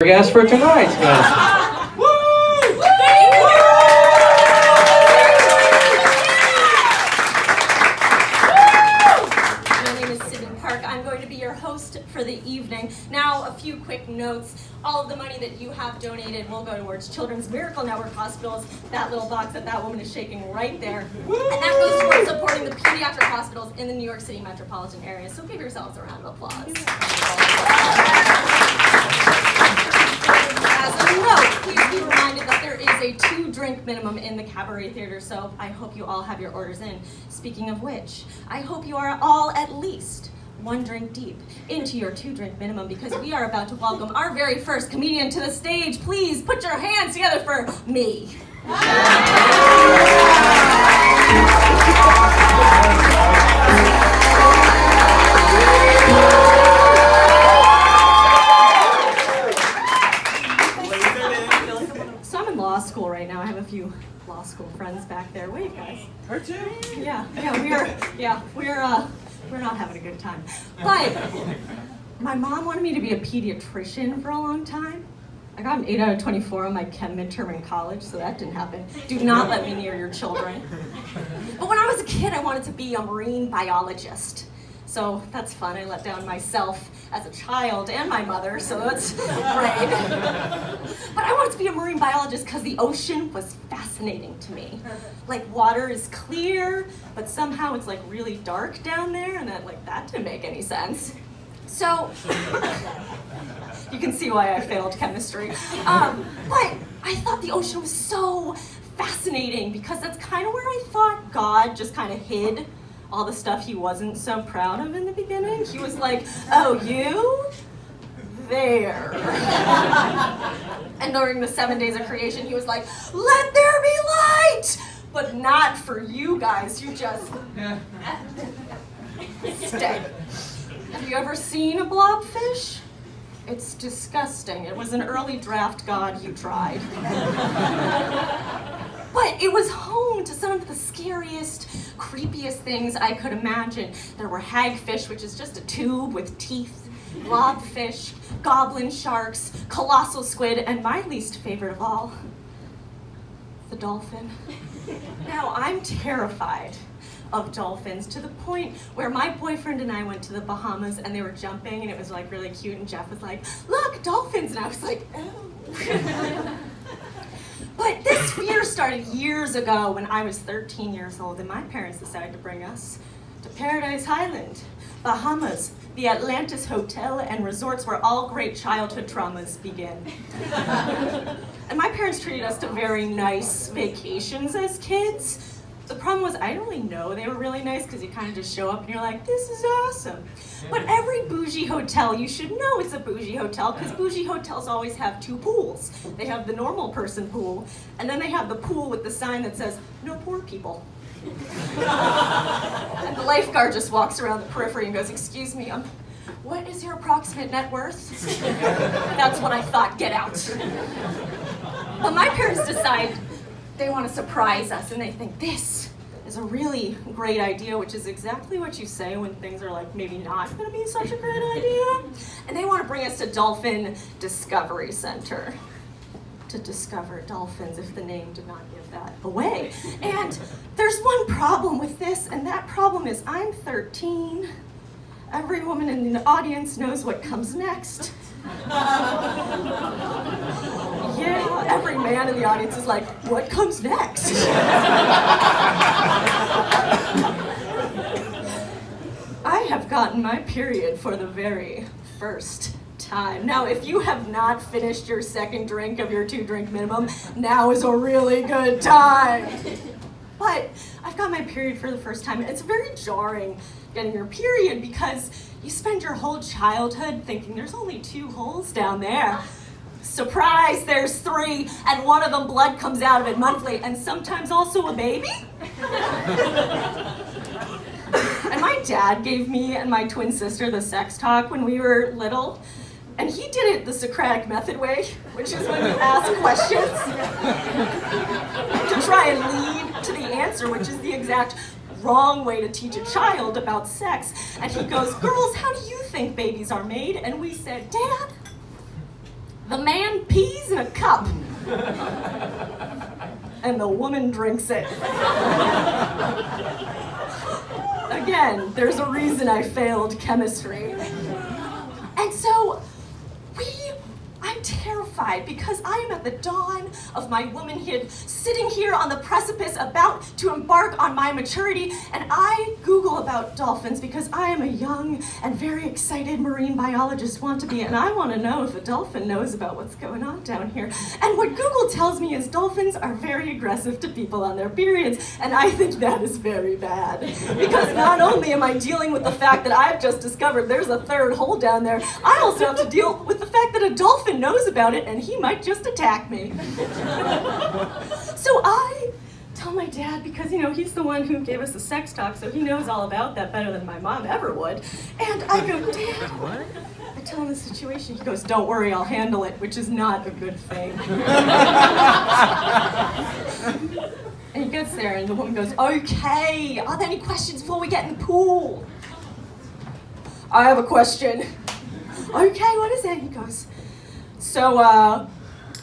Guest for tonight's guest. My name is Sydney Park. I'm going to be your host for the evening. Now, a few quick notes. All of the money that you have donated will go towards Children's Miracle Network hospitals. That little box that that woman is shaking right there. And that goes towards supporting the pediatric hospitals in the New York City metropolitan area. So give yourselves a round of applause. As a note, please be reminded that there is a 2-drink minimum in the Cabaret Theater, so I hope you all have your orders in. Speaking of which, I hope you are all at least 1 drink deep into your 2-drink minimum, because we are about to welcome our very first comedian to the stage. Please put your hands together for me. So I'm in law school right now. I have a few law school friends back there. Wait, guys. Her too? We're not having a good time. But my mom wanted me to be a pediatrician for a long time. I got an 8 out of 24 on my chem midterm in college, so that didn't happen. Do not let me near your children. But when I was a kid, I wanted to be a marine biologist. So that's fun. I let down myself as a child and my mother, so that's great. But I wanted to be a marine biologist because the ocean was fascinating to me. Like, water is clear, but somehow it's like really dark down there, and that didn't make any sense. So you can see why I failed chemistry. But I thought the ocean was so fascinating because that's kind of where I thought God just kind of hid all the stuff he wasn't so proud of in the beginning. He was like, oh, you? There. And during the 7 days of creation, he was like, let there be light! But not for you guys, you just stay. Have you ever seen a blobfish? It's disgusting. It was an early draft god you tried. But it was home to some of the scariest, creepiest things I could imagine. There were hagfish, which is just a tube with teeth, blobfish, goblin sharks, colossal squid, and my least favorite of all, the dolphin. Now, I'm terrified of dolphins to the point where my boyfriend and I went to the Bahamas and they were jumping and it was like really cute, and Jeff was like, look, dolphins, and I was like, oh. But this fear started years ago when I was 13 years old and my parents decided to bring us to Paradise Island, Bahamas, the Atlantis Hotel and Resorts where all great childhood traumas begin. And my parents treated us to very nice vacations as kids. The problem was I didn't really know they were really nice because you kind of just show up and you're like, this is awesome. But every bougie hotel, you should know it's a bougie hotel because bougie hotels always have 2 pools. They have the normal person pool, and then they have the pool with the sign that says, no poor people. And the lifeguard just walks around the periphery and goes, excuse me, what is your approximate net worth? That's what I thought, get out. But my parents decide they want to surprise us, and they think this is a really great idea, which is exactly what you say when things are like maybe not going to be such a great idea. And they want to bring us to Dolphin Discovery Center to discover dolphins, if the name did not give that away. And there's one problem with this, and that problem is I'm 13. Every woman in the audience knows what comes next. Yeah, every man in the audience is like, what comes next? I have gotten my period for the very first time. Now, if you have not finished your 2nd drink of your 2-drink minimum, now is a really good time. But I've got my period for the first time, and it's very jarring getting your period because you spend your whole childhood thinking there's only 2 holes down there. Surprise, there's 3, and one of them blood comes out of it monthly, and sometimes also a baby. And my dad gave me and my twin sister the sex talk when we were little, and he did it the Socratic method way, which is when you ask questions to try and lead to the answer, which is the exact wrong way to teach a child about sex. And he goes, girls, how do you think babies are made? And we said, Dad, The man pees in a cup, and the woman drinks it. Again, there's a reason I failed chemistry. And so, I'm terrified because I am at the dawn of my womanhood, sitting here on the precipice about to embark on my maturity, and I Google about dolphins because I am a young and very excited marine biologist want to be, and I want to know if a dolphin knows about what's going on down here. And what Google tells me is dolphins are very aggressive to people on their periods, and I think that is very bad. Because not only am I dealing with the fact that I've just discovered there's a third hole down there, I also have to deal with the fact that a dolphin knows about it and he might just attack me. So I tell my dad, because he's the one who gave us the sex talk, so he knows all about that better than my mom ever would. And I go, Dad, what? I tell him the situation. He goes, don't worry, I'll handle it, which is not a good thing. And he gets there and the woman goes, okay, are there any questions before we get in the pool? I have a question. Okay, what is it? He goes, so,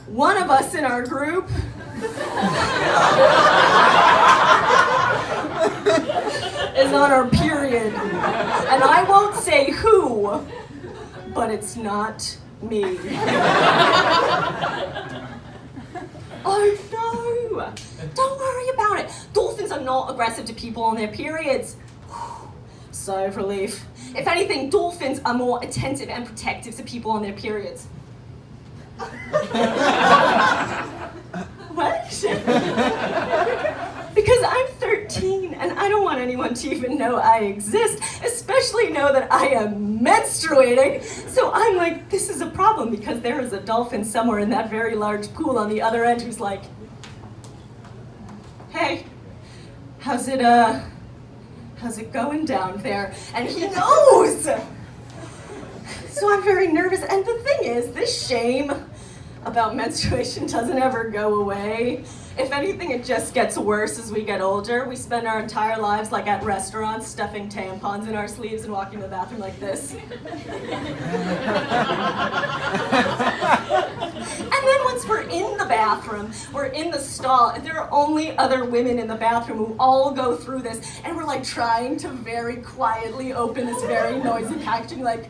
one of us in our group is on our period. And I won't say who, but it's not me. Oh no! Don't worry about it. Dolphins are not aggressive to people on their periods. Sigh of relief. If anything, dolphins are more attentive and protective to people on their periods. What? Because I'm 13 and I don't want anyone to even know I exist, especially know that I am menstruating. So I'm like, this is a problem because there is a dolphin somewhere in that very large pool on the other end who's like, hey, how's it going down there? And he knows! So I'm very nervous, and the thing is, this shame about menstruation doesn't ever go away. If anything, it just gets worse as we get older. We spend our entire lives like at restaurants, stuffing tampons in our sleeves and walking to the bathroom like this. And then once we're in the bathroom, we're in the stall, and there are only other women in the bathroom who all go through this, and we're like trying to very quietly open this very noisy packaging, like,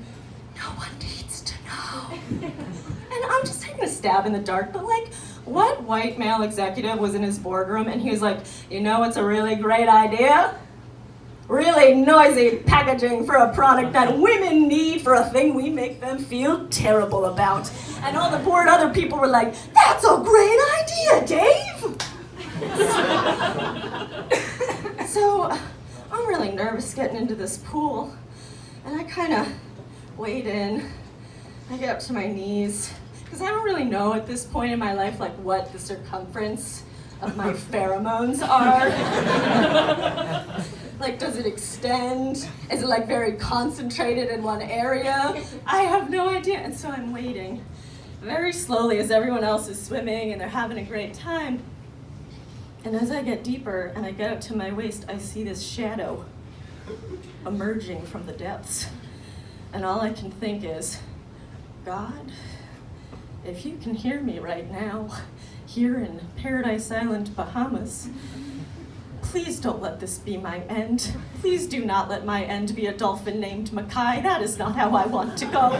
no one needs to know. And I'm just taking a stab in the dark, but like, what white male executive was in his boardroom and he was like, you know what's a really great idea? Really noisy packaging for a product that women need for a thing we make them feel terrible about. And all the bored other people were like, that's a great idea, Dave! So I'm really nervous getting into this pool, and I kind of wade in. I get up to my knees, because I don't really know at this point in my life like what the circumference of my pheromones are. Like, does it extend? Is it like very concentrated in one area? I have no idea. And so I'm waiting very slowly as everyone else is swimming and they're having a great time. And as I get deeper and I get up to my waist, I see this shadow emerging from the depths. And all I can think is, God, if you can hear me right now, here in Paradise Island, Bahamas, please don't let this be my end. Please do not let my end be a dolphin named Mackay. That is not how I want to go.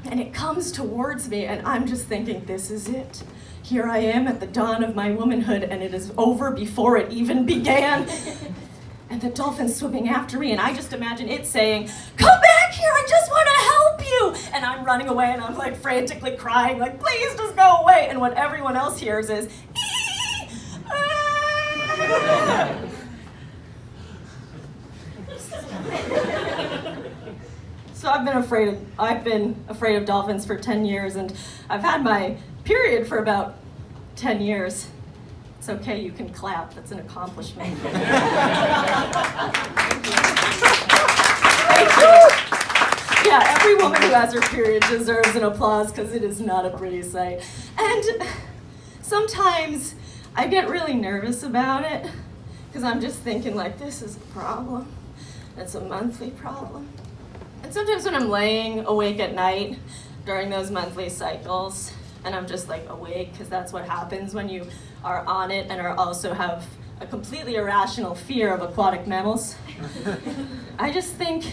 And it comes towards me, and I'm just thinking, this is it. Here I am at the dawn of my womanhood, and it is over before it even began. And the dolphin's swimming after me, and I just imagine it saying, come back here, I just want to help you! And I'm running away, and I'm like frantically crying, like, please just go away! And what everyone else hears is, ee! Ah! So I've been afraid of dolphins for 10 years, and I've had my period for about 10 years. It's okay, you can clap, that's an accomplishment. Thank you. Yeah, every woman who has her period deserves an applause because it is not a pretty sight. And sometimes I get really nervous about it because I'm just thinking like, this is a problem. It's a monthly problem. And sometimes when I'm laying awake at night, during those monthly cycles, and I'm just like awake, because that's what happens when you are on it and are also have a completely irrational fear of aquatic mammals. I just think,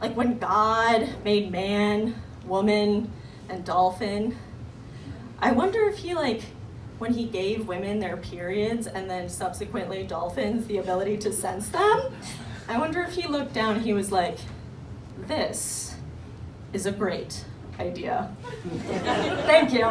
like, when God made man, woman, and dolphin, I wonder if he, like, when he gave women their periods and then subsequently dolphins the ability to sense them, I wonder if he looked down and he was like, this is a great idea. Thank you.